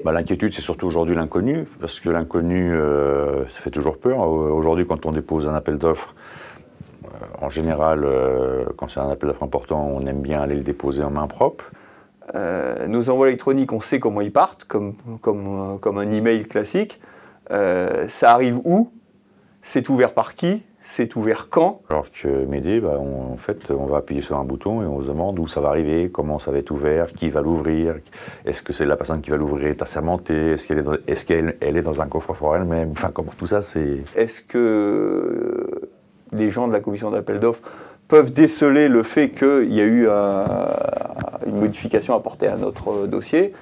L'inquiétude, c'est surtout aujourd'hui l'inconnu, parce que l'inconnu, ça fait toujours peur. Aujourd'hui, quand on dépose un appel d'offres, en général, quand c'est un appel d'offres important, on aime bien aller le déposer en main propre. Nos envois électroniques, on sait comment ils partent, comme un email classique. Ça arrive où? C'est ouvert par qui? C'est ouvert quand? Alors que Médé, en fait, on va appuyer sur un bouton et on se demande où ça va arriver, comment ça va être ouvert, qui va l'ouvrir, est-ce que c'est la personne qui va l'ouvrir est assermentée, est-ce qu'elle est dans un coffre-fort elle-même, enfin, comment tout ça, c'est... Est-ce que les gens de la commission d'appel d'offres peuvent déceler le fait qu'il y a eu une modification apportée à notre dossier?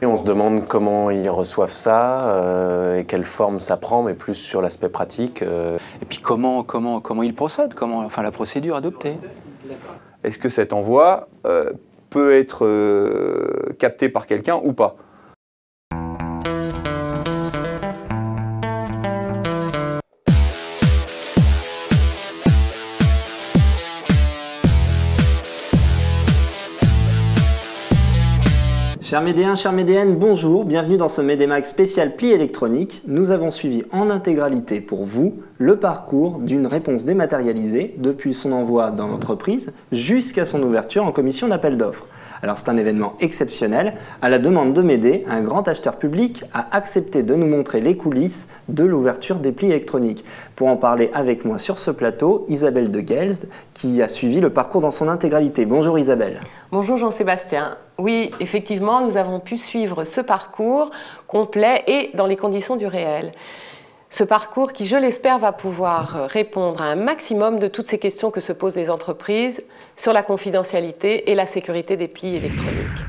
Et on se demande comment ils reçoivent ça et quelle forme ça prend, mais plus sur l'aspect pratique. Et puis comment ils procèdent, enfin la procédure adoptée. Est-ce que cet envoi peut être capté par quelqu'un ou pas? Chers Médéens, chères Médéennes, bonjour, bienvenue dans ce Médémag spécial pli électronique. Nous avons suivi en intégralité pour vous le parcours d'une réponse dématérialisée depuis son envoi dans l'entreprise jusqu'à son ouverture en commission d'appel d'offres. Alors c'est un événement exceptionnel. À la demande de Médé, un grand acheteur public a accepté de nous montrer les coulisses de l'ouverture des plis électroniques. Pour en parler avec moi sur ce plateau, Isabelle de Guelzd, qui a suivi le parcours dans son intégralité. Bonjour Isabelle. Bonjour Jean-Sébastien. Oui, effectivement, nous avons pu suivre ce parcours complet et dans les conditions du réel. Ce parcours qui, je l'espère, va pouvoir répondre à un maximum de toutes ces questions que se posent les entreprises sur la confidentialité et la sécurité des plis électroniques.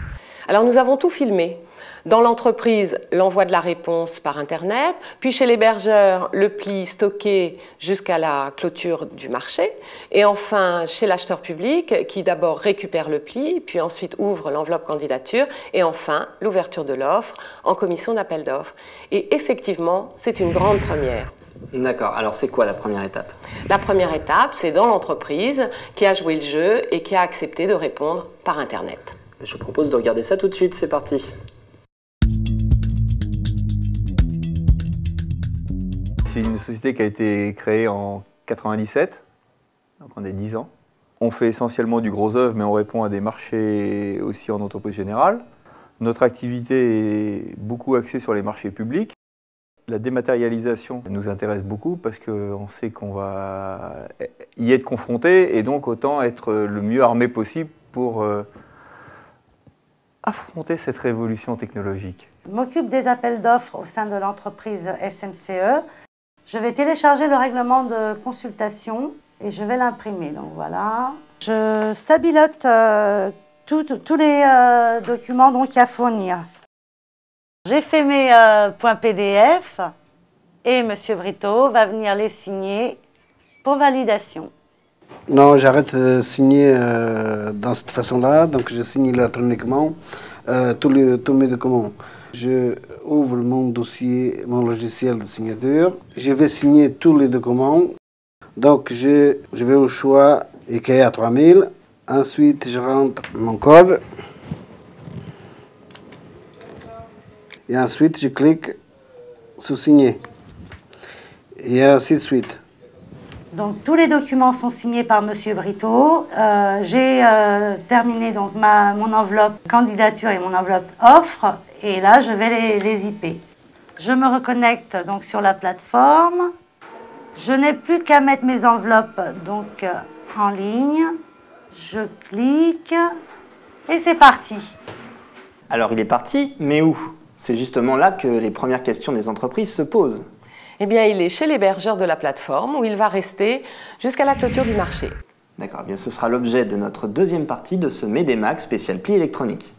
Alors nous avons tout filmé. Dans l'entreprise, l'envoi de la réponse par Internet, puis chez l'hébergeur, le pli stocké jusqu'à la clôture du marché, et enfin chez l'acheteur public qui d'abord récupère le pli, puis ensuite ouvre l'enveloppe candidature, et enfin l'ouverture de l'offre en commission d'appel d'offres. Et effectivement, c'est une grande première. D'accord, alors c'est quoi la première étape? La première étape, c'est dans l'entreprise qui a joué le jeu et qui a accepté de répondre par Internet. Je vous propose de regarder ça tout de suite, c'est parti. C'est une société qui a été créée en 97, donc on a 10 ans. On fait essentiellement du gros œuvre, mais on répond à des marchés aussi en entreprise générale. Notre activité est beaucoup axée sur les marchés publics. La dématérialisation nous intéresse beaucoup parce qu'on sait qu'on va y être confronté et donc autant être le mieux armé possible pour affronter cette révolution technologique. Je m'occupe des appels d'offres au sein de l'entreprise SMCE. Je vais télécharger le règlement de consultation et je vais l'imprimer. Donc voilà. Je stabilote tous les documents donc à fournir. J'ai fait mes points PDF et M. Brito va venir les signer pour validation. Non, j'arrête de signer dans cette façon-là, donc je signe électroniquement tous mes documents. Je ouvre mon dossier, mon logiciel de signature. Je vais signer tous les documents. Donc je vais au choix IKEA 3000. Ensuite, je rentre mon code. Et ensuite, je clique sur signer. Et ainsi de suite. Donc tous les documents sont signés par M. Brito. J'ai terminé donc mon enveloppe candidature et mon enveloppe offre. Et là, je vais les IP. Je me reconnecte donc sur la plateforme. Je n'ai plus qu'à mettre mes enveloppes donc en ligne. Je clique et c'est parti. Alors il est parti, mais où? C'est justement là que les premières questions des entreprises se posent. Eh bien, il est chez l'hébergeur de la plateforme où il va rester jusqu'à la clôture du marché. D'accord, eh bien ce sera l'objet de notre deuxième partie de ce Médémag spécial pli électronique.